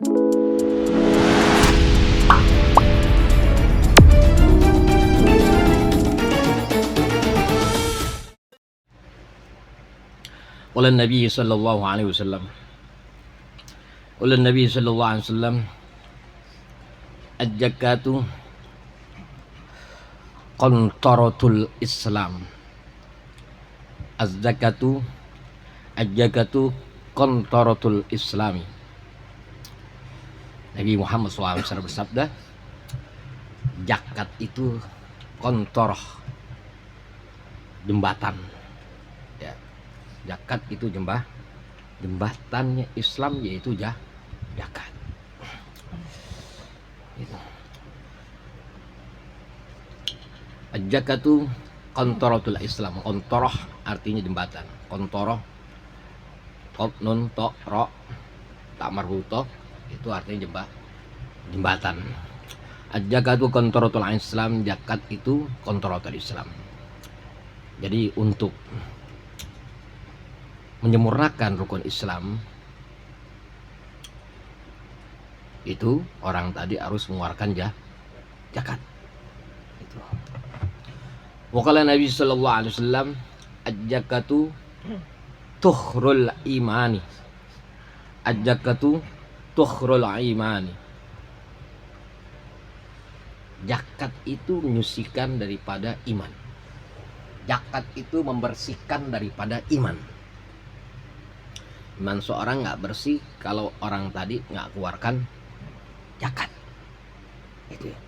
Qala Nabi sallallahu alaihi wasallam. Qala Nabi sallallahu alaihi wasallam, "Al-zakatu qantaratul Islam." Az-zakatu qantaratul Islami. Nabi Muhammad SAW bersabda, zakat itu kontorah, jembatan. Ya, zakat itu jembatannya Islam, yaitu zakat. Itu. Az-zakatu qantaratul Islam. Kontorah artinya jembatan. Kontorah, qaf nun ta ra tak marbutoh, itu artinya jembatan. Az-zakatu qantaratul Islam, zakat itu qantaratul Islam. Jadi untuk menyempurnakan rukun Islam itu orang tadi harus mengeluarkan zakat. Itu. Waqala Nabi sallallahu alaihi wasallam, az-zakatu tukhrul imani. Az-zakatu tukhrul imani. Zakat itu menyucikan daripada iman. Zakat itu membersihkan daripada iman. Iman seorang nggak bersih kalau orang tadi nggak keluarkan zakat. Itu ya.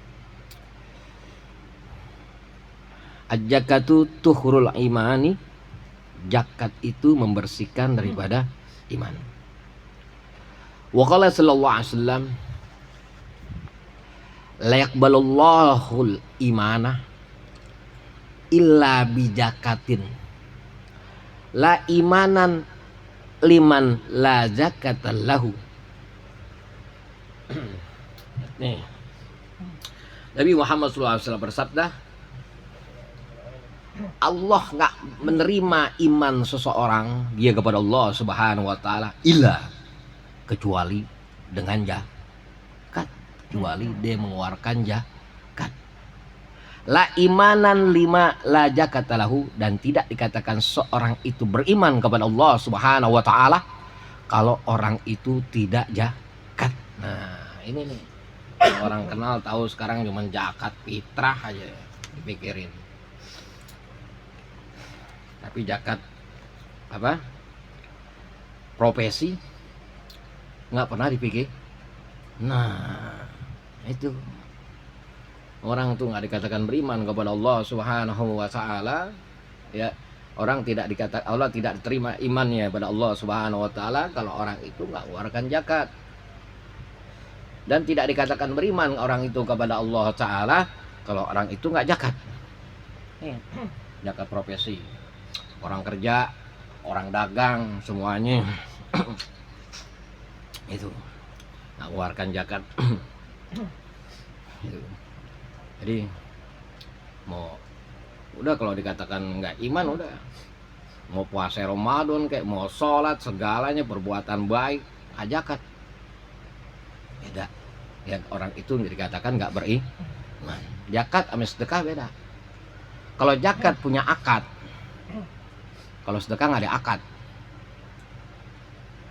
Az-zakatu tukhrul imani. Zakat itu membersihkan daripada iman. Wa qala sallallahu alaihi wasallam, la yaqbalullahul imana illa bijakatin. La imanan liman la zakata lahu. Nih. Nabi Muhammad SAW bersabda, Allah nggak menerima iman seseorang dia kepada Allah Subhanahu wa taala illa, kecuali dengan zakat, kecuali dia mengeluarkan zakat. La imanan lima la zakata lahu, dan tidak dikatakan seorang itu beriman kepada Allah Subhanahu wa taala kalau orang itu tidak zakat. Nah, ini nih. Orang kenal tahu sekarang cuma zakat fitrah aja dipikirin. Tapi zakat apa? Profesi nggak pernah dipikir. Nah, itu orang tuh nggak dikatakan beriman kepada Allah Subhanahu wa taala, ya. Orang tidak dikatakan, Allah tidak terima imannya pada Allah Subhanahu wa taala kalau orang itu nggak mengeluarkan zakat. Dan tidak dikatakan beriman orang itu kepada Allah taala kalau orang itu nggak zakat. Zakat profesi. Orang kerja, orang dagang, semuanya itu nggak mengeluarkan zakat. Jadi udah kalau dikatakan nggak iman, udah mau puasa Ramadan kayak mau sholat segalanya perbuatan baik zakat beda ya, orang itu dikatakan nggak beriman. Zakat sama sedekah beda. Kalau zakat punya akad, kalau sedekah nggak ada akad.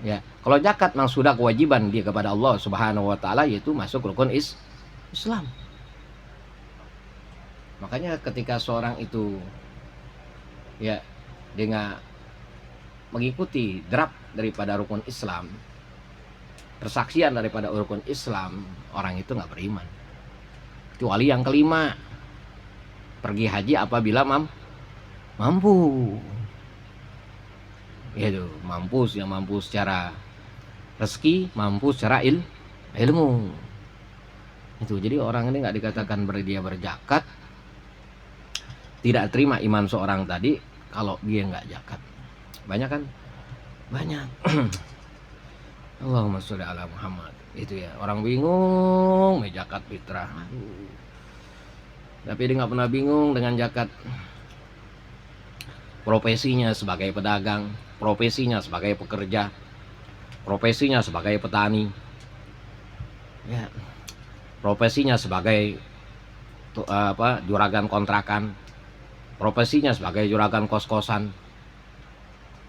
Ya, kalau zakat memang sudah kewajiban dia kepada Allah Subhanahu wa taala, yaitu masuk rukun Islam. Makanya ketika seorang itu ya dia nggak mengikuti draft daripada rukun Islam, persaksian daripada rukun Islam, orang itu nggak beriman. Kecuali yang kelima, pergi haji apabila mampu. Itu mampu, yang mampu secara rezeki, mampu secara ilmu. Itu jadi orang ini nggak dikatakan dia berzakat, tidak terima iman seorang tadi kalau dia nggak zakat. Banyak kan? Banyak. Allahumma sholli ala Muhammad. Itu ya, orang bingung mau zakat fitrah. Tapi dia nggak pernah bingung dengan zakat. Profesinya sebagai pedagang, profesinya sebagai pekerja, profesinya sebagai petani, Ya, profesinya sebagai juragan kontrakan, profesinya sebagai juragan kos-kosan,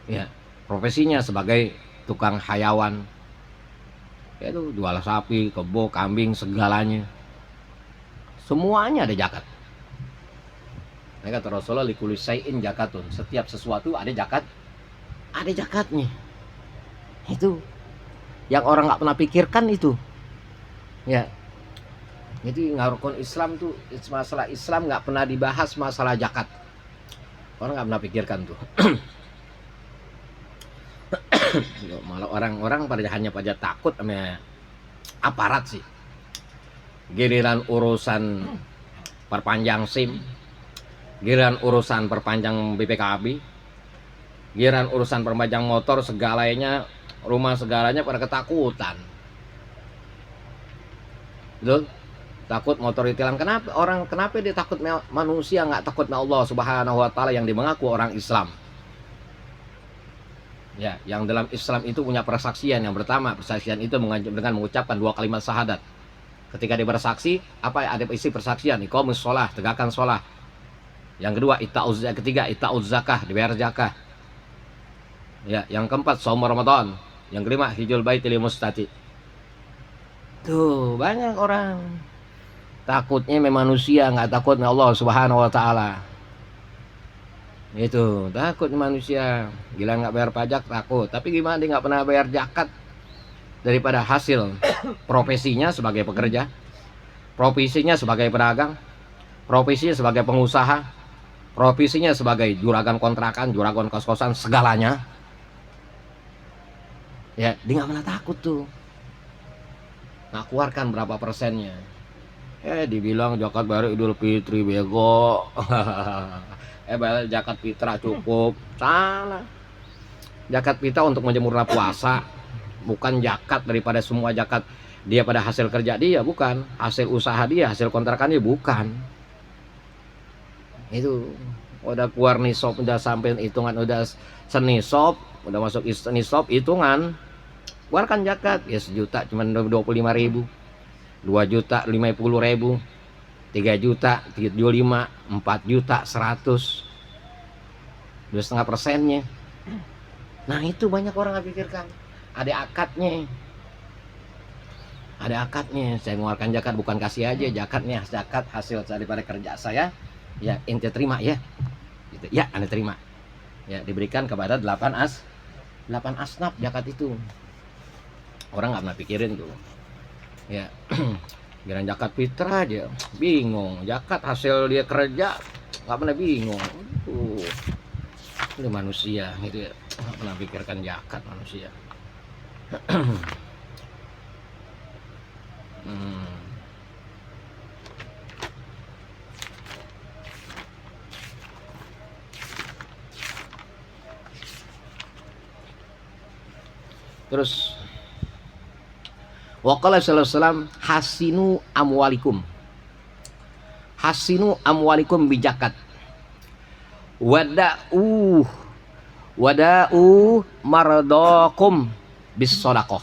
ya, profesinya sebagai tukang hayawan, ya itu jual sapi, kebo, kambing, segalanya, semuanya ada zakat. Nah, kata Rasulullah, likulli syai'in zakatun, setiap sesuatu ada zakat, ada zakatnya. Itu yang orang nggak pernah pikirkan itu, ya. Jadi ngarukun Islam tuh, masalah Islam nggak pernah dibahas masalah zakat, orang nggak pernah pikirkan tuh. Malah orang-orang pada takut sama aparat sih. Giliran urusan perpanjang SIM, giliran urusan perpanjang BPKB, giliran urusan perpanjang motor, segalanya, rumah segalanya pada ketakutan. Betul? Takut motor ditilang. Kenapa dia takut manusia, nggak takut Allah Subhanahu wa taala yang mengaku orang Islam? Ya, yang dalam Islam itu punya persaksian. Yang pertama, persaksian itu dengan mengucapkan 2 kalimat syahadat. Ketika dia bersaksi, apa ada isi persaksian? Iqamus shalah, tegakkan shalah. Yang kedua, ketiga, ita'uz zakah, dibayar zakah. Ya, yang keempat, shaum Ramadan. Yang kelima, hijul baitil mustati. Tuh, banyak orang takutnya manusia, nggak takut Allah Subhanahu wa taala. Itu takut manusia, gila nggak bayar pajak takut. Tapi gimana dia nggak pernah bayar zakat daripada hasil profesinya sebagai pekerja, profesinya sebagai pedagang, profesinya sebagai pengusaha, profesinya sebagai juragan kontrakan, juragan kos-kosan, segalanya. Ya, dia nggak pernah takut tuh. Nggak keluarkan berapa persennya. Dibilang zakat baru Idul Fitri bego. Bayar zakat fitrah cukup. Salah. Zakat fitrah untuk menyempurna puasa, bukan zakat daripada semua zakat dia pada hasil kerja dia, bukan hasil usaha dia, hasil kontrakan dia, bukan. Itu udah keluar nisab, udah sampai hitungan, udah senisab, udah masuk nisab hitungan, keluarkan zakat. Ya 1 juta cuma 25.000, 2 juta 50.000, 3 juta 75, 4 juta 100, 2,5%-nya. Nah itu banyak orang nggak pikirkan. Ada akadnya, saya mengeluarkan zakat bukan kasih aja zakatnya, zakat hasil daripada kerja saya, ya ente terima ya gitu. Ya anda terima, ya diberikan kepada 8 asnaf zakat itu. Orang nggak pernah pikirin tuh, ya. Giliran zakat fitrah aja bingung, zakat hasil dia kerja nggak pernah bingung. Ini manusia gitu ya, nggak pernah pikirkan zakat manusia. Terus waqala sallallahu alaihi wasallam, hasinu amwalikum bijakat, wada'u maradakum bis shadaqah,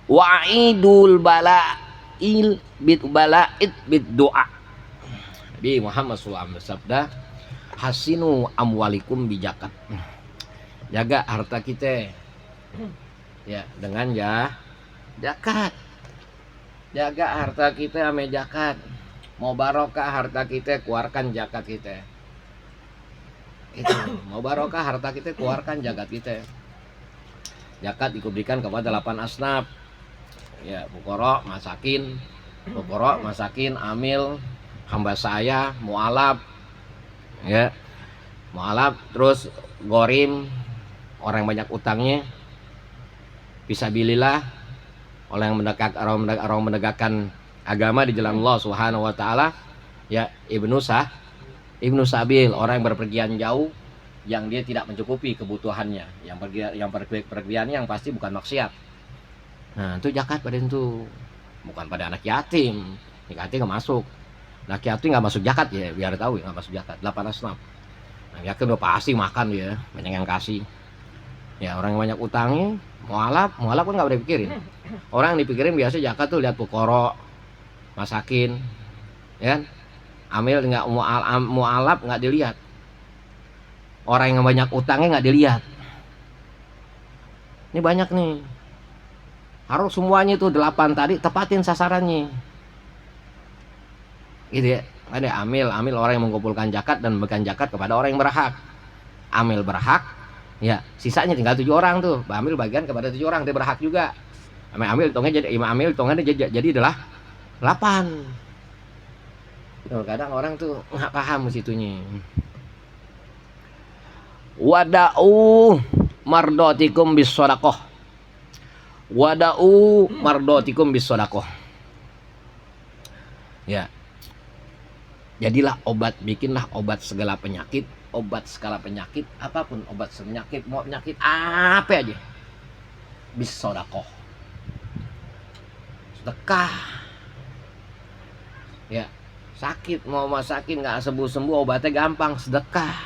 wa'idul bala'id bid doa. Nabi Muhammad SAW bersabda, hasinu amwalikum bijakat, jaga harta kita ya dengan zakat. Jaga harta kita sama zakat. Mau barokah harta kita, keluarkan zakat kita. Itu mau barokah harta kita, keluarkan zakat kita. Zakat diberikan kepada 8 asnaf. Ya, fuqara, masakin, amil, hamba saya, mu'alaf. Ya. Mu'alaf, terus gorim, orang yang banyak utangnya. Fisabilillah, orang yang menegakkan agama di jalan Allah Subhanahu wa taala. Ya, ibnu sabil, orang yang berpergian jauh yang dia tidak mencukupi kebutuhannya, yang pergiannya yang pasti bukan maksiat. Nah, itu zakat pada itu, bukan pada anak yatim. Anak yatim nggak masuk. Anak yatim nggak masuk zakat ya, biar tahu ya, nggak masuk zakat. 8 asnaf. Nah, yatim udah pasti makan ya, banyak yang kasih. Ya orang yang banyak utangnya, mualaf kan nggak boleh dipikirin. Orang yang dipikirin biasa zakat tuh lihat pukoro, masakin, ya kan? Amil nggak, mualaf nggak dilihat. Orang yang banyak utangnya nggak dilihat. Ini banyak nih. Harus semuanya itu 8 tadi tepatin sasarannya. Gitu ya. Ada amil orang yang mengumpulkan zakat dan memberikan zakat kepada orang yang berhak. Amil berhak, ya sisanya tinggal 7 orang tuh. Amil bagian kepada 7 orang, dia berhak juga. Amil hitungnya jadi amil hitungnya jadi adalah 8. Tuh, kadang orang tuh nggak paham situnya. Wada'u mardotikum bis sodakoh. Wada'u mardotikum bis sodakoh. Ya. Jadilah obat, bikinlah obat segala penyakit, apapun obat penyakit, mau penyakit apa aja. Bis sodakoh. Sedekah. Ya, sakit mau sakit nggak sembuh obatnya gampang, sedekah.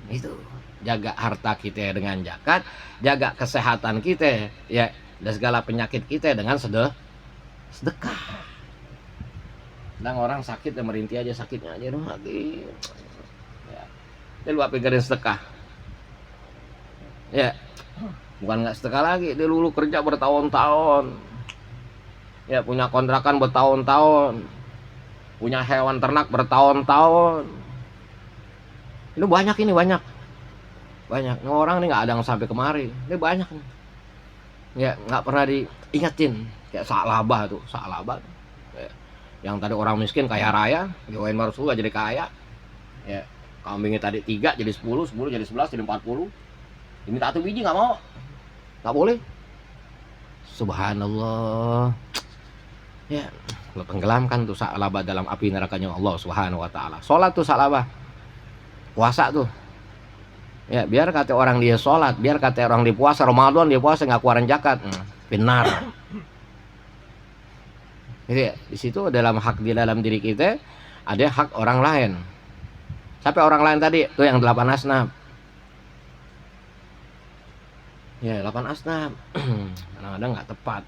Itu jaga harta kita dengan zakat, jaga kesehatan kita ya dan segala penyakit kita dengan sedekah. Sedang orang sakit dan merintih aja sakitnya aja dong lagi. Ya. Dia lupa pikirin sedekah. Ya. Bukan nggak sedekah lagi, dia dulu kerja bertahun-tahun. Ya, punya kontrakan bertahun-tahun. Punya hewan ternak bertahun-tahun. Ini banyak. Banyak. Orang ini nggak ada yang sampai kemari. Ini banyak nih. Ya, nggak pernah diingetin. Kayak Sa'labah tuh. Ya. Yang tadi orang miskin kaya raya, Yohain Rasulullah jadi kaya. Ya, kambingnya tadi 3 jadi 10 jadi 11 jadi 40. Ini 1 biji nggak mau. Nggak boleh. Subhanallah. Ya, lo tenggelamkan tuh Sa'labah dalam api nerakanya Allah Subhanahu wa taala. Salat tuh Sa'labah. Puasa tuh. Ya, biar kata orang dia sholat, biar kata orang dia puasa, Ramadan dia puasa nggak keluarin zakat, benar. Jadi ya, di situ dalam hak di dalam diri kita ada hak orang lain. Sampai orang lain tadi tuh yang 8 asnaf. Ya 8 asnaf. Kadang-kadang nggak tepat.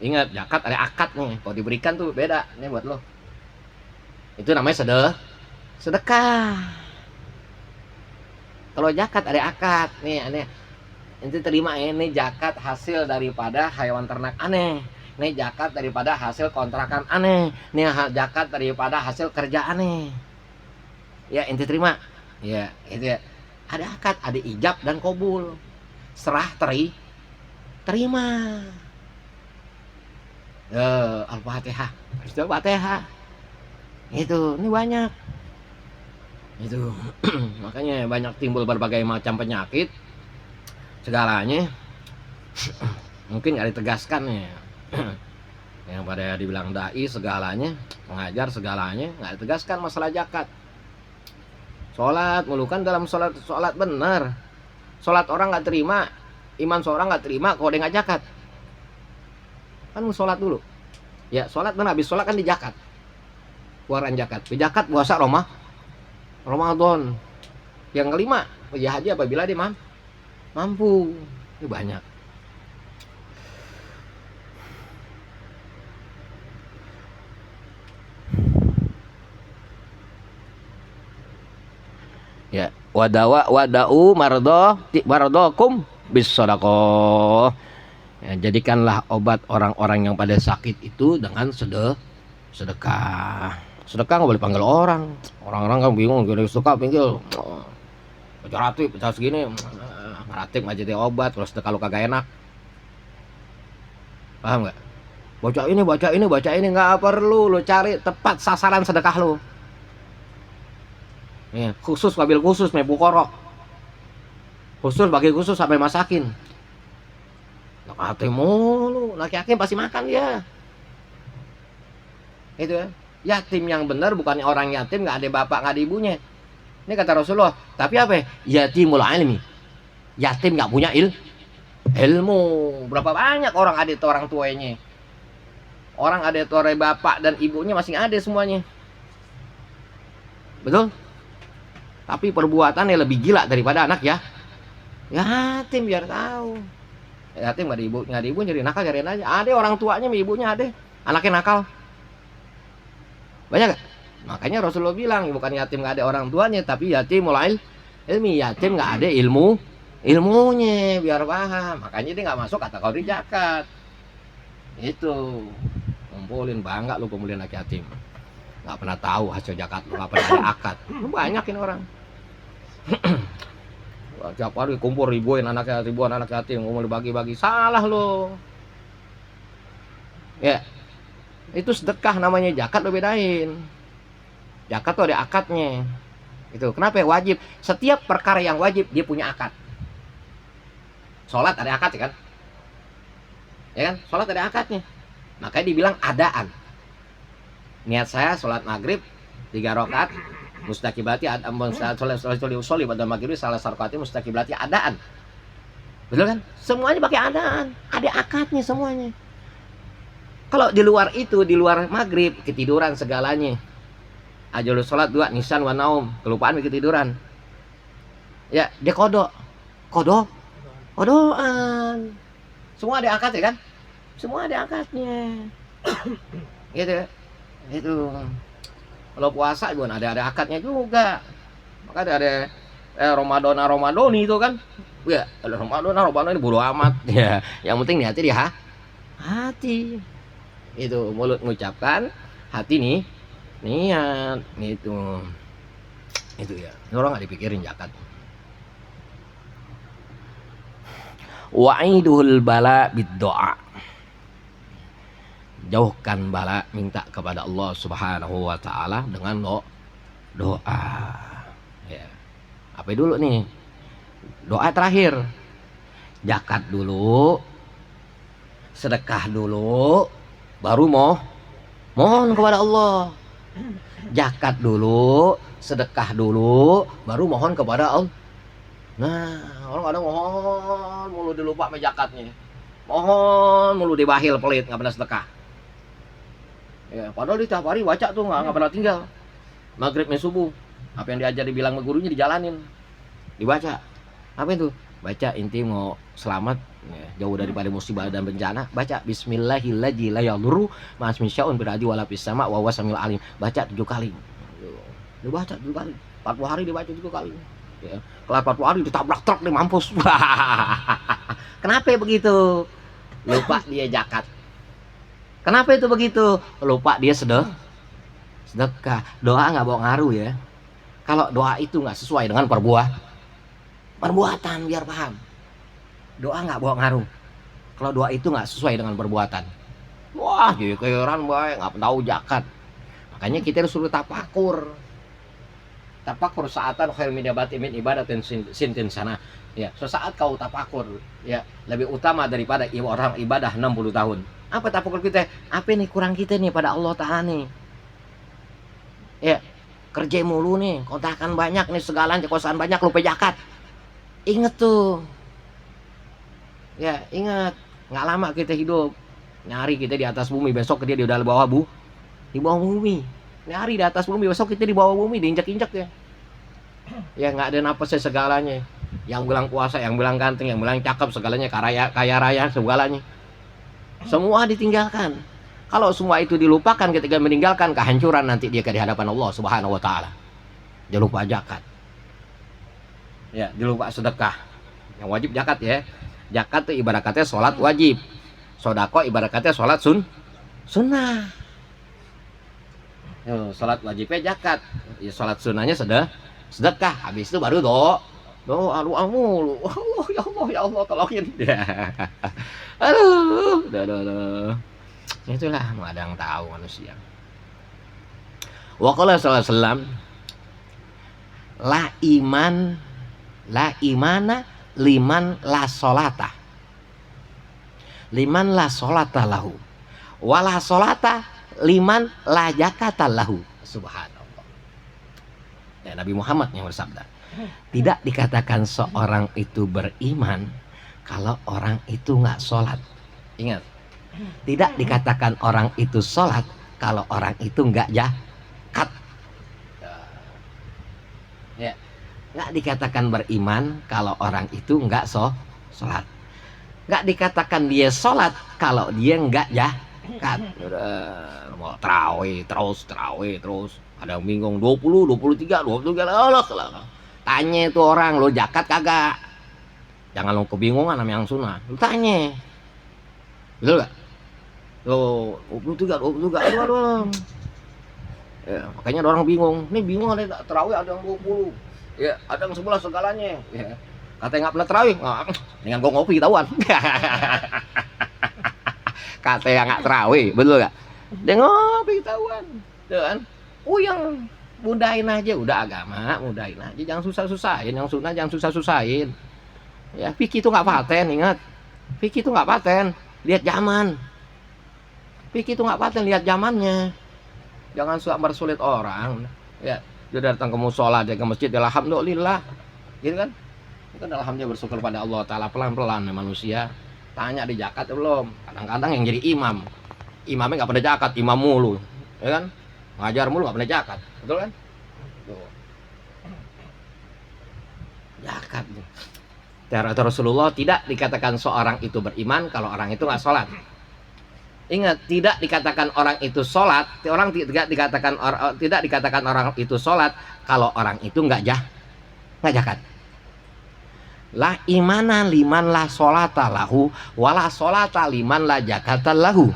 Ingat zakat ada akad nih. Kalau diberikan tuh beda. Ini buat lo. Itu namanya sedekah. Kalau zakat ada akad nih aneh. Nanti terima ini zakat hasil daripada hewan ternak aneh. Ini zakat daripada hasil kontrakan aneh. Ini zakat daripada hasil kerja aneh. Ya ente terima. Ya itu ya. Ada akad, ada ijab dan kabul. Serah terima. Al-Fatihah. Al-Fatihah. Itu ini banyak. Itu makanya banyak timbul berbagai macam penyakit segalanya mungkin nggak ditegaskan ya. Yang pada dibilang dai segalanya, mengajar segalanya, nggak ditegaskan masalah zakat. Sholat mulu kan dalam sholat benar. Sholat orang nggak terima, iman seorang nggak terima kalau dia nggak zakat. Kan mau sholat dulu. Ya sholat kan habis sholat kan di zakat, keluaran zakat. Di zakat puasa Ramadan. Yang kelima, ya haji apabila dia mampu. Ini banyak. Ya, wada'u mardokum bis shadaqah. Ya, jadikanlah obat orang-orang yang pada sakit itu dengan sedekah. Sedekah nggak boleh panggil orang. Orang-orang kan bingung, gini sedekah panggil. Baca ratib, baca segini. Ratib nggak jadi obat, terus sedekah lu kagak enak. Paham nggak? Baca ini, nggak perlu. Lu cari tepat sasaran sedekah lu. Ya, khusus kabil khusus mebu korok. Khusus bagi khusus sampai masakin. Laki mulu, laki-laki pasti makan dia. Itu ya. Yatim yang benar bukannya orang yatim nggak ada bapak nggak ada ibunya. Ini kata Rasulullah. Tapi apa? Yatimul ilmi. Yatim nggak punya ilmu. Berapa banyak orang ada orang tuanya. Orang ada orang bapak dan ibunya masih ada semuanya. Betul? Tapi perbuatannya lebih gila daripada anak Yatim biar tahu. Yatim nggak ada ibu jadi nakal cariin aja. Ada orang tuanya sama ibunya ada. Anaknya nakal. Banyak gak? Makanya Rasulullah bilang bukan yatim nggak ada orang tuanya, tapi yatim mulai ilmi, yatim nggak ada ilmunya biar paham. Makanya dia nggak masuk kategori zakat. Itu ngumpulin bangga lu pemulihan anak yatim. Nggak pernah tahu hasil zakat lu, nggak pernah ada akad. Banyak ini orang. Tiap hari kumpul ribuan anak yatim mau dibagi-bagi, salah lo. Ya, itu sedekah namanya, zakat lo bedain. Zakat tuh ada akadnya. Itu kenapa ya wajib? Setiap perkara yang wajib dia punya akad. Sholat ada akad ya kan? Ya kan? Sholat ada akadnya. Makanya dibilang adaan. Niat saya sholat maghrib 3 rakaat mustaqibati sholat pada maghrib salah sarkati mustaqibati adaan. Betul kan? Semuanya pakai adaan, ada akadnya semuanya. Kalau di luar itu, di luar maghrib ketiduran segalanya. Ajal sholat 2 nisan wa naum, kelupaan ketiduran. Ya, dia kodoan. Semua ada akad ya kan? Semua ada akadnya. Gitu. Itu. Kalau puasa pun ada akadnya juga. Maka ada Ramadoni itu kan. Ya, ada Ramadoni bodo amat. Ya, yang penting niatnya di hati. Itu mulut mengucapkan, hati nih niat itu ya. Orang nggak dipikirin zakat. Wa'idul bala bid-doa. Jauhkan bala, minta kepada Allah Subhanahu wa taala dengan doa. Ya. Apa dulu nih? Doa terakhir. Zakat dulu. Sedekah dulu, baru mohon kepada Allah. Zakat dulu, sedekah dulu, baru mohon kepada Allah. Nah, orang kadang mohon mulu dilupa sama zakatnya. Mohon mulu dibahil pelit, nggak pernah sedekah. Ya, padahal di tiap hari baca tuh nggak pernah tinggal. Maghrib subuh, apa yang diajar dibilang sama gurunya dijalanin, dibaca. Apa itu? Baca inti mau selamat, ya, jauh daripada musibah dan bencana. Baca Bismillahirrahmanirrahim la yadurru ma'asmi sya'un beradi wala fis sama wa huwa samiul alim. Baca 7 kali. Dibaca 7 kali. 40 hari dibaca 7 kali. Ya, kelar 40 hari ditabrak truk deh mampus. Kenapa begitu? Lupa dia zakat. Kenapa itu begitu? Lupa dia sedekah. Doa nggak bawa ngaruh ya. Kalau doa itu nggak sesuai dengan perbuatan, biar paham. Doa nggak bawa ngaruh. Kalau doa itu nggak sesuai dengan perbuatan. Wah, jadi keheran baik, nggak tahu zakat. Makanya kita harus suruh tafakur. Tafakur saatan khair min ibadatin sintin sana. Ya, sesaat kau tafakur, ya, lebih utama daripada orang ibadah 60 tahun. Apa tafakur kita? Apa nih kurang kita nih pada Allah Ta'ala nih? Ya, kerja mulu nih, kontrakan banyak nih, segalanya kosan banyak, lupa zakat. Ingat tuh. Ya, ingat, nggak lama kita hidup. Nyari kita di atas bumi, besok dia di udah bawah di bawah bumi. Nyari di atas bumi, besok kita di bawah bumi, diinjak-injak ya. Ya, nggak ada napasnya segalanya. Yang bilang puasa, yang bilang ganteng, yang bilang cakep, segalanya kaya raya, segalanya. Semua ditinggalkan. Kalau semua itu dilupakan ketika meninggalkan, kehancuran nanti dia ke hadapan Allah Subhanahu wa taala. Dia lupa zakat. Ya, dia lupa sedekah. Yang wajib zakat ya. Zakat itu ibarat katanya sholat wajib. Sodako ibarat katanya sholat sunnah. Sholat wajibnya zakat. Ya, sholat sunnahnya sedekah. Habis itu baru doa mulu. Allah ya Allah tolongin. Aduh. Itulah nggak ada yang tahu manusia. Wa qala sallallahu alaihi wasallam la imana liman la sholata. Liman la sholata lahu. Wa la sholata liman la zakata lahu. Subhanallah. Ya, Nabi Muhammad yang bersabda, tidak dikatakan seorang itu beriman kalau orang itu nggak sholat. Ingat, tidak dikatakan orang itu sholat kalau orang itu nggak zakat. Ya, Nggak dikatakan beriman kalau orang itu nggak sholat. Nggak dikatakan dia sholat kalau dia nggak zakat. Mau terawih terus. Ada yang bingung 20, 23, 23. Allah. Tanya itu orang, lo zakat kagak? Jangan lo kebingungan sama yang sunnah. Lo tanya. Betul gak? Lo 23, 23. Aduh. Ya, makanya ada orang bingung. Ini bingung, ada terawih ada yang 20. Ya, ada yang 11 segalanya. Ya. Katanya nggak pernah terawih. Dengan gua ngopi tahuan. Katanya nggak terawih, betul gak? Dia ngopi tahuan. Kan? Yang mudahin aja, udah agama, mudahin aja, jangan susah-susahin. Yang sunnah jangan susah-susahin. Ya, fikih itu nggak paten, ingat. Fikih itu nggak paten, lihat zaman. Fikih itu nggak paten, lihat zamannya. Jangan suka bersulit orang. Ya, dia datang ke musola, dia ke masjid, alhamdulillah, gitu kan? Itu alhamdulillah bersyukur pada Allah Taala. Pelan-pelan manusia. Tanya di zakat belum? Kadang-kadang yang jadi imamnya nggak pernah zakat, imam mulu, ya kan? Ngajar mulu nggak pernah zakat, betul kan? Tuh. Zakat. Kata Rasulullah, tidak dikatakan seorang itu beriman kalau orang itu nggak sholat. Ingat, tidak dikatakan orang itu sholat, tidak dikatakan orang itu sholat kalau orang itu nggak zakat. La imana liman la sholata lahu wala sholata liman la zakata lahu.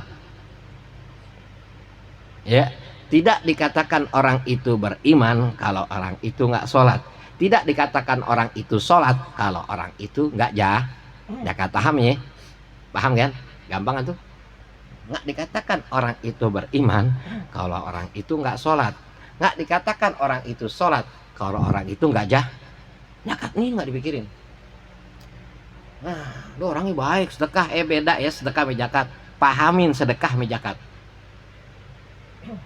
Ya, tidak dikatakan orang itu beriman kalau orang itu nggak sholat. Tidak dikatakan orang itu sholat kalau orang itu nggak zakat. Paham ya? Paham kan? Gampang kan tuh? Nggak dikatakan orang itu beriman kalau orang itu nggak sholat. Nggak dikatakan orang itu sholat kalau orang itu nggak zakat. Ini nggak dipikirin. Nah, lu orangnya baik, sedekah, beda ya sedekah sama zakat. Pahamin sedekah sama zakat.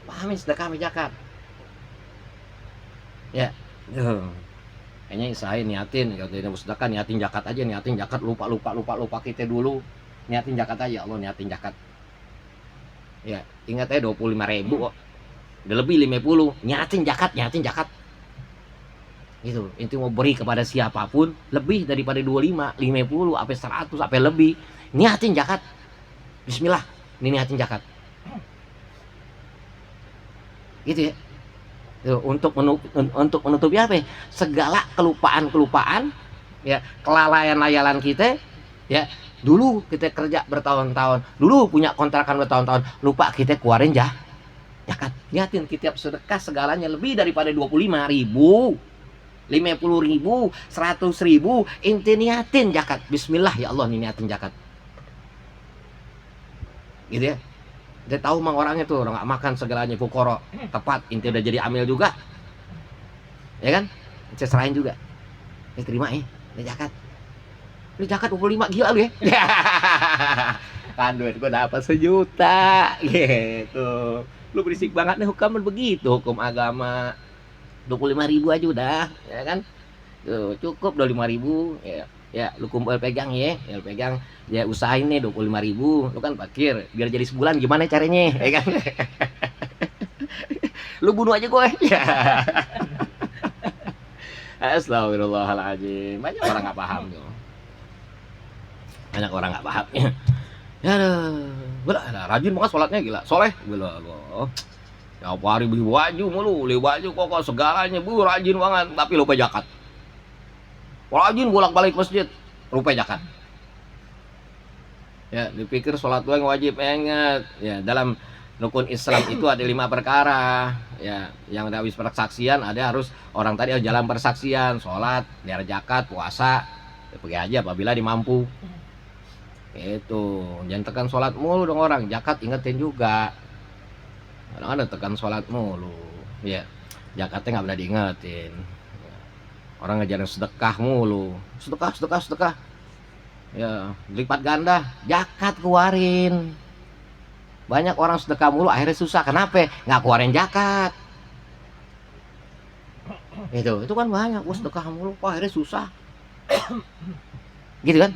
Pahamin sedekah sama zakat. Ya, kayaknya saya niatin, kalau sedekah niatin zakat aja, niatin zakat, lupa kita dulu. Niatin zakat aja, Allah niatin zakat. Ya, ingat aja 25.000 kok. Udah lebih 50, niatin zakat. Gitu, itu mau beri kepada siapapun lebih daripada 25, 50, sampai 100, sampai lebih. Niatin zakat. Bismillah, ini niatin zakat. Gitu ya. Tuh, untuk menutupi apa ya? Segala kelupaan ya, kelalaian kita ya. Dulu kita kerja bertahun-tahun, dulu punya kontrakan bertahun-tahun, lupa kita keluarin zakat. Niatin kita sedekah segalanya lebih daripada 25.000, 50.000, 100.000, inti niatin zakat. Bismillah ya Allah, ini niatin zakat. Gitu ya. Dia tahu mang orangnya tuh orang nggak makan segalanya, fukoro, tepat, inti udah jadi amil juga, ya kan? Saya serahin juga, terima ya, ini zakat. Ini zakat 25, gila lu ya. Kan duit gue dapat 1 juta gitu. Lu berisik banget nih, hukum begitu, hukum agama. 25.000 aja udah, ya kan? Tuh, cukup 25.000 ya. Ya, lu kumpul pegang ya, lu pegang, ya usahain nih 25.000, lu kan parkir, biar jadi sebulan gimana caranya, ya kan? Lu bunuh aja gue. Ya. Astagfirullahaladzim, banyak orang nggak paham tuh. Banyak orang nggak paham. Ya, gila, rajin banget sholatnya, gila, soleh, gila, tiap hari beli baju mulu, kok segalanya bu, rajin banget, tapi lupa zakat. Rajin bolak-balik masjid, lupa zakat. Ya, dipikir sholat doang wajib, ingat. Ya, dalam rukun Islam itu ada 5 perkara. Ya, yang ada habis persaksian, ada harus orang tadi harus jalan persaksian, sholat, bayar zakat, puasa. Ya, pergi aja apabila dimampu. Itu, jangan tekan sholat mulu dong orang, zakat ingetin juga. Kadang-kadang tekan sholat mulu, ya, zakatnya nggak pernah diingetin. Orang ngajarin sedekah mulu, sedekah, ya, lipat ganda, zakat keluarin. Banyak orang sedekah mulu akhirnya susah, kenapa? Nggak keluarin zakat. Itu kan banyak, sedekah mulu, kok akhirnya susah. Gitu kan?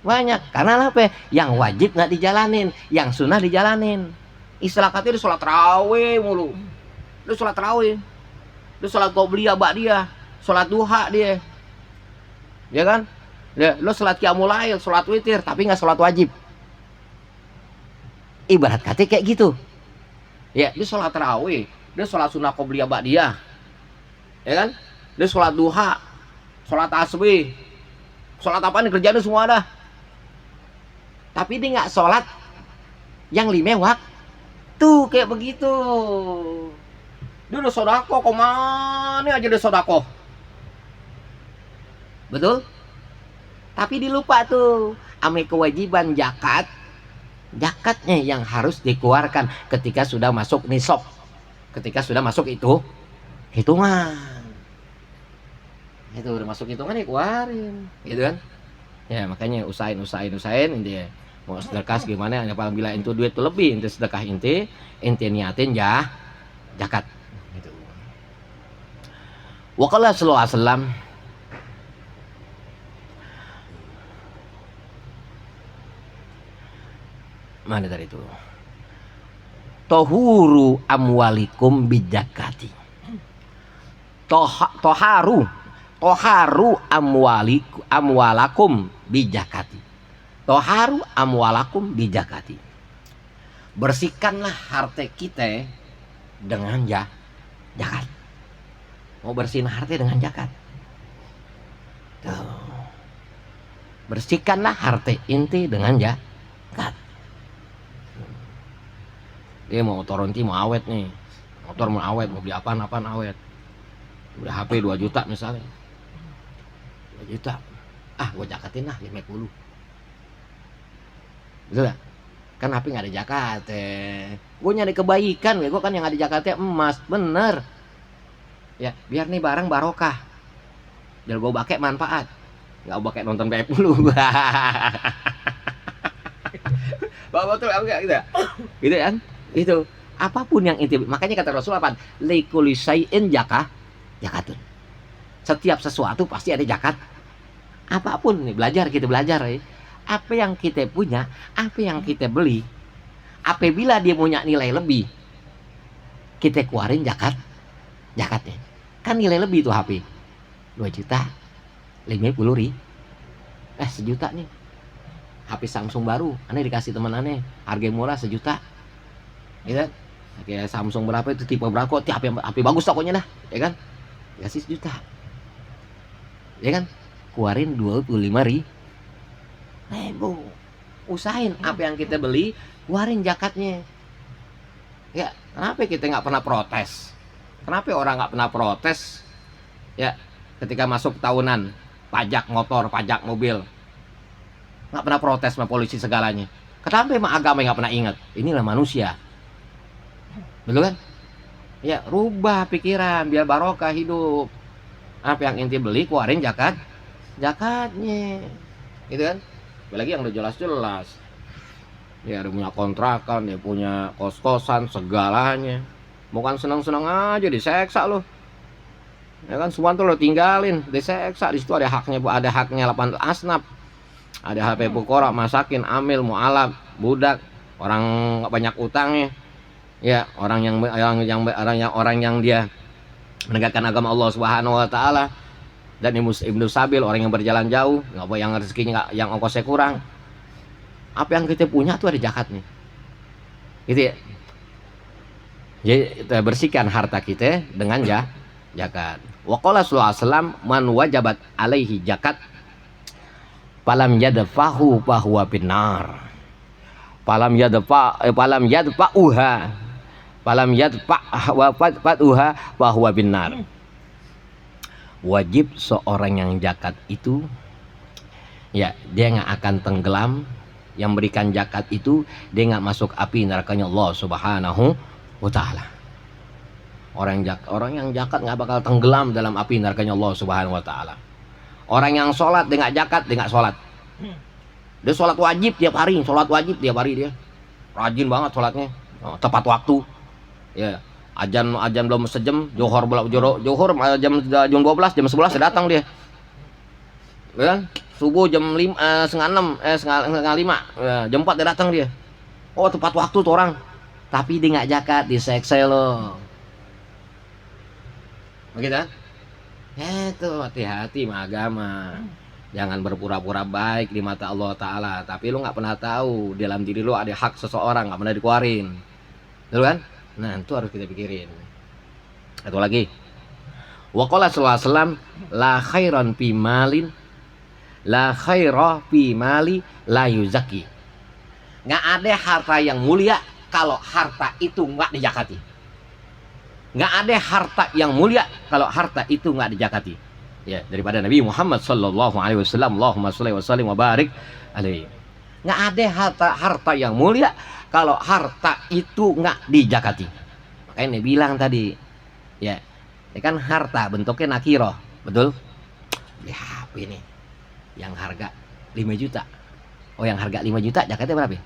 Banyak, karena apa? Yang wajib nggak dijalanin, yang sunnah dijalanin. Istilah katanya sholat tarawih mulu, lu sholat tarawih, lu sholat qobliyah ba'diyah, sholat duha dia, ya kan? Ya, lo sholat qiyamul lail, sholat witir, tapi nggak sholat wajib. Ibarat kata kayak gitu. Ya, dia sholat tarawih, dia sholat sunnah qobliyah ba'diyah, ya kan? Dia sholat duha, sholat tasbih, sholat apa nih kerjaan semua dah. Tapi dia nggak sholat yang 5 waktu kayak begitu. Dia udah sodako, kemana aja dia sodako, betul? Tapi dilupa tuh ame kewajiban zakat. Zakatnya yang harus dikeluarkan ketika sudah masuk nisab, ketika sudah masuk itu hitungan. Itu udah masuk hitungan ya keluarin, gitu kan? Ya makanya usahain intinya. Mau sedekah gimana? Apabila bila itu duit tuh lebih, inti sedekah inti niatin ya zakat. Gitu. Wa qala sallallahu alaihi wasallam, mana tadi itu? Tohuru amwalikum bijakati. Toharu amwalakum bijakati. Toharu amwalakum bijakati. Bersihkanlah harta kita dengan zakat. Mau bersihin harta dengan zakat. Bersihkanlah harta inti dengan zakat. Dia mau motor nanti mau awet nih, motor mau awet, mau beli apaan awet, beli HP 2 juta misalnya, 2 juta, gue zakatin lah 50, betul gak? Kan HP nggak ada zakat, gue nyari kebaikan, gue kan yang ada zakatnya emas, bener, ya biar nih barang barokah, biar gue pakai manfaat, nggak gue pakai nonton PF dulu, bapak tuh enggak gitu kan? Itu apapun yang inti, makanya kata Rasul apa? Likulli syai'in zakatun. Setiap sesuatu pasti ada zakat. Apapun nih, kita belajar ya. Apa yang kita punya, apa yang kita beli, apabila dia punya nilai lebih, kita keluarin zakatnya. Kan nilai lebih tuh HP 2 juta 50 ribu, 1 juta nih HP Samsung baru, aneh dikasih teman aneh, harga murah 1 juta. Ya kan? Kayak Samsung berapa itu, tipe berapa, HP bagus tokonya dah, ya kan? Dikasih 1 juta. Ya kan? Keluarin 25 ribu. Usahain apa yang kita beli, keluarin zakatnya. Ya, kenapa kita nggak pernah protes? Kenapa orang nggak pernah protes? Ya, ketika masuk tahunan, pajak motor, pajak mobil, nggak pernah protes sama polisi segalanya. Kenapa emang agama nggak pernah ingat? Inilah manusia. Betul kan? Ya, rubah pikiran biar barokah hidup. Apa yang inti beli, keluarin zakatnya. Gitu kan? Apalagi yang udah jelas-jelas. Ya, dia punya kontrakan, dia punya kos-kosan, segalanya. Bukan senang-senang aja diseksa loh. Ya kan, semua tuh lo tinggalin, diseksa. Di situ ada haknya 8 asnaf. Ada HP pukora, masakin, amil, mu'alaf, budak, orang banyak utangnya. Ya, orang yang dia menegakkan agama Allah Subhanahu wa taala, dan Ibnu Sabil, orang yang berjalan jauh, nggak boleh yang rezekinya yang ongkosnya kurang. Apa yang kita punya tuh ada zakatnya. Gitu ya. Jadi kita bersihkan harta kita dengan zakat. Wa qala sallallahu alaihi wasallam, man wajabat alaihi zakat falam yadfahu fahuwa finnar. Falam yadfa'uha fahuwa finnar. Wajib seorang yang zakat itu, ya dia nggak akan tenggelam. Yang berikan zakat itu dia nggak masuk api nerakanya Allah Subhanahu wa taala. Orang yang zakat nggak bakal tenggelam dalam api nerakanya Allah Subhanahu wa taala. Orang yang sholat dia nggak zakat, dia nggak sholat. Dia sholat wajib tiap hari dia. Rajin banget sholatnya, tepat waktu. Ya, azan belum sejam, johor jam 12, jam 11 sudah datang dia. Ya kan? Subuh jam 5, setengah 5, ya, jam 4 dia datang dia. Oh, tepat waktu tuh orang. Tapi dia nggak zakat, diseksa loh. Begitu kan? Itu hati-hati sama agama. Jangan berpura-pura baik di mata Allah Ta'ala, tapi lu nggak pernah tahu dalam diri lu ada hak seseorang, nggak pernah dikeluarin, betul kan? Nah itu harus kita pikirin. Satu lagi, waqala sallallahu alaihi wasallam, la khairan fi malin, la khaira fi mali la yuzaki. Nggak ada harta yang mulia kalau harta itu nggak dijakati. Nggak ada harta yang mulia kalau harta itu nggak dijakati. Ya, daripada Nabi Muhammad sallallahu alaihi wasallam, Allahumma shalli wa sallim wa barik alaihi. Nggak ada harta yang mulia kalau harta itu nggak dijakati. Makanya dia bilang tadi, ya, ini kan harta bentuknya nakiroh, betul? Beli HP nih, yang harga 5 juta. Oh, yang harga 5 juta, jakatnya berapa?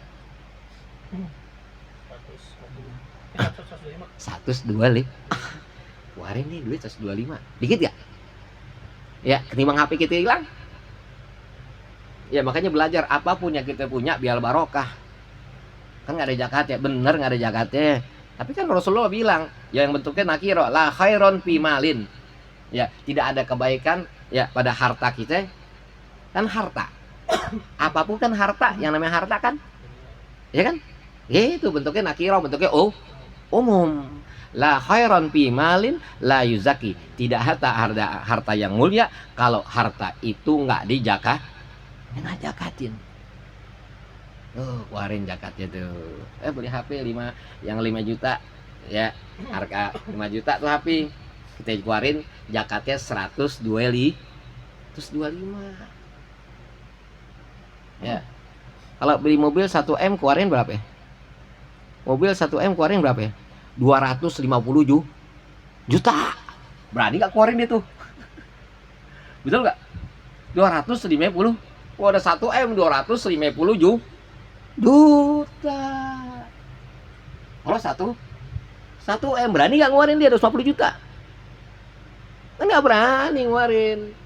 125. Kemarin nih duit 125. Dikit gak? Ya, ketimbang HP kita hilang. Ya, makanya belajar apapun yang kita punya biar barokah. Kan gak ada zakatnya, bener gak ada zakatnya. Tapi kan Rasulullah bilang, ya yang bentuknya nakiro, la khairon fi malin. Ya, tidak ada kebaikan ya pada harta kita. Kan harta. Apapun kan harta, yang namanya harta kan. Ya kan? Ya itu bentuknya nakiro, bentuknya umum. La khairan fi malin la yuzaki. Tidak harta yang mulia kalau harta itu nggak nggak jakatin. Keluarin zakatnya tuh. Beli HP 5 yang 5 juta ya, harga 5 juta tuh HP. Kita keluarin zakatnya 125. Ya. Kalau beli mobil 1M keluarin berapa ya? Mobil 1M keluarin berapa ya? 250 juta. Berani gak keluarin itu? Betul gak? 250. Kalau ada 1M 250 juta. Kalau 1M berani gak ngeluarin dia 250 juta? Kan gak berani ngeluarin.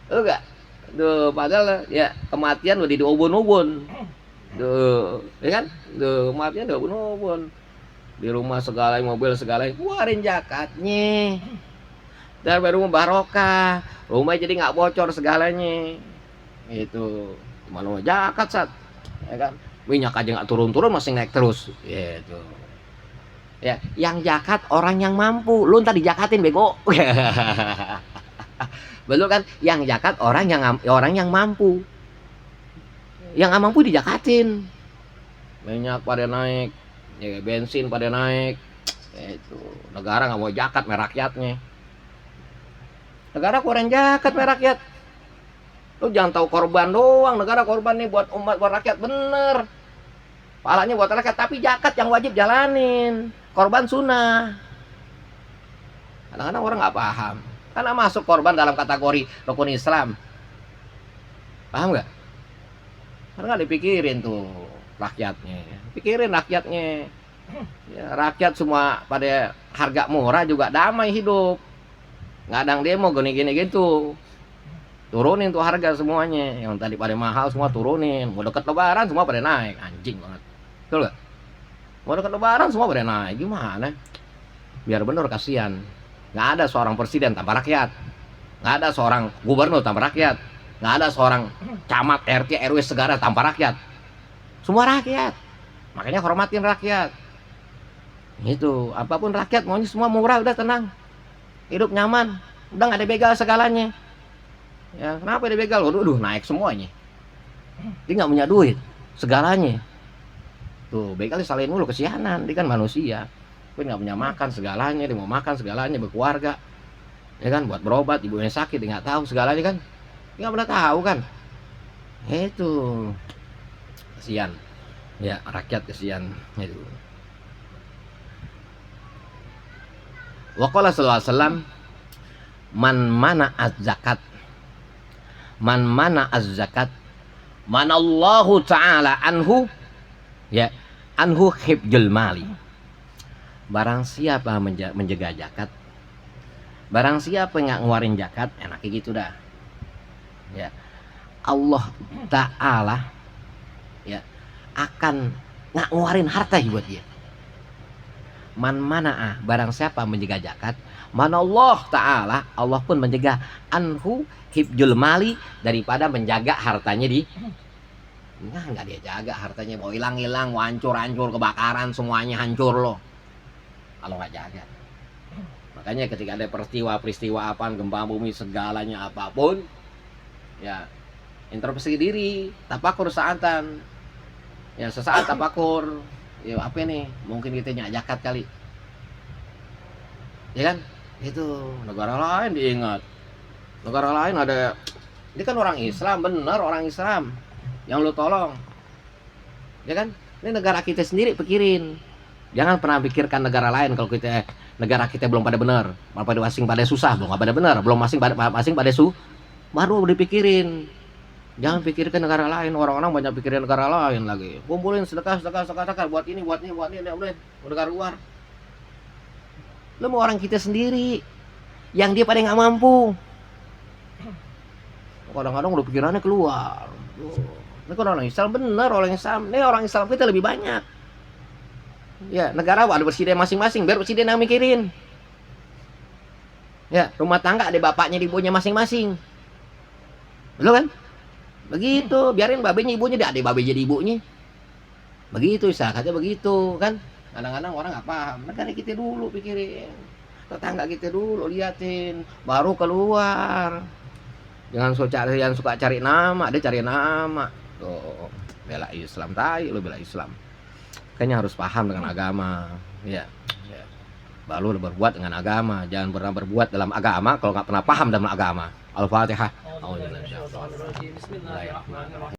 Betul gak? Duh, padahal ya kematian udah di ubun-ubun. Duh, ya kan? Duh, kematian udah ubun-ubun. Di rumah segala, mobil segala, keluarin zakatnya. Dan baru barokah, rumah jadi nggak bocor segalanya. Itu mana mau zakat sat, ya kan? Minyak aja nggak turun-turun masih naik terus. Itu. Ya, yang zakat orang yang mampu. Lu tadi zakatin bego. Betul kan? Yang zakat orang yang mampu. Yang nggak mampu dijakatin. Minyak pada naik. Ya, bensin pada naik. Itu negara nggak mau zakat merakyatnya. Negara kurang zakat merakyat. Lu jangan tahu korban doang. Negara korban nih buat umat, buat rakyat, bener. Pahalanya buat rakyat, tapi zakat yang wajib jalanin. Korban sunnah. Kadang-kadang orang nggak paham. Karena masuk korban dalam kategori rukun Islam. Paham nggak? Karena nggak dipikirin tuh rakyatnya. Pikirin rakyatnya. Ya, rakyat semua pada harga murah juga damai hidup. Nggak ada yang demo gini-gini gitu. Turunin tuh harga semuanya. Yang tadi pada mahal semua turunin. Mau deket lebaran semua pada naik. Anjing banget. Betul nggak? Mau deket lebaran semua pada naik. Gimana? Biar bener kasihan. Nggak ada seorang presiden tanpa rakyat. Nggak ada seorang gubernur tanpa rakyat. Nggak ada seorang camat, RT, RW segala tanpa rakyat. Semua rakyat. Makanya hormatin rakyat. Itu, apapun rakyat maunya semua murah, udah tenang. Hidup nyaman, udah nggak ada begal segalanya. Ya, kenapa ada begal? Waduh, naik semuanya. Dia nggak punya duit, segalanya. Tuh, begal disalahin mulu, kesianan. Dia kan manusia. Dia nggak punya makan segalanya, dia mau makan segalanya, berkeluarga. Ya kan, buat berobat, ibunya sakit, dia nggak tahu segalanya kan. Dia nggak pernah tahu kan. Itu, kesian. Ya, rakyat kesian itu. Waqala sallallahu alaihi wasallam, man mana az-zakat, man mana az-zakat, manallahu ta'ala anhu, ya, anhu hibjul mali. Barang siapa menjaga zakat, barang siapa nggak ngeluarin zakat, enaknya gitu dah. Ya, Allah Ta'ala ya akan nggak ngeluarin harta buat dia. man mana'ah, barang siapa menjaga zakat, mana Allah Ta'ala, Allah pun menjaga anhu hibjul mali, daripada menjaga hartanya di. Nah, nggak dia jaga hartanya, mau hilang-hilang, mau hancur-hancur, kebakaran, semuanya hancur loh kalau nggak jaga. Makanya ketika ada peristiwa apa, gempa bumi, segalanya apapun, ya introspeksi diri, tafakur saatan, ya sesaat tafakur, ya apa nih, mungkin kita nyak zakat kali, ya kan? Itu negara lain diingat, negara lain ada, ini kan orang Islam, bener orang Islam yang lu tolong, ya kan? Ini negara kita sendiri pikirin, jangan pernah pikirkan negara lain. Kalau kita negara kita belum pada benar, pada masing pada susah, belum pada benar, belum masing pada baru dipikirin. Jangan pikirkan negara lain, orang-orang banyak pikirin negara lain lagi. Kumpulin sedekah buat ini, buat negara luar. Lu mau orang kita sendiri yang dia pada nggak mampu. Kadang-kadang udah pikirannya keluar. Ini kan orang Islam, bener orang Islam. Ini orang Islam kita lebih banyak. Ya, negara ada presiden masing-masing, biar presiden yang mikirin. Ya, rumah tangga ada bapaknya, di ibunya masing-masing. Betul kan? Begitu, biarin babenya ibunya, dia ada babe jadi ibunya. Begitu, katanya begitu kan. Kadang-kadang orang nggak paham. Negara kita dulu pikirin, tetangga kita dulu liatin, baru keluar. Jangan suka cari nama, dia cari nama. Tuh, bela Islam, tai lo bela Islam. Kayaknya harus paham dengan agama, ya. Baru berbuat dengan agama, jangan pernah berbuat dalam agama kalau nggak pernah paham dalam agama. Al-Fatihah.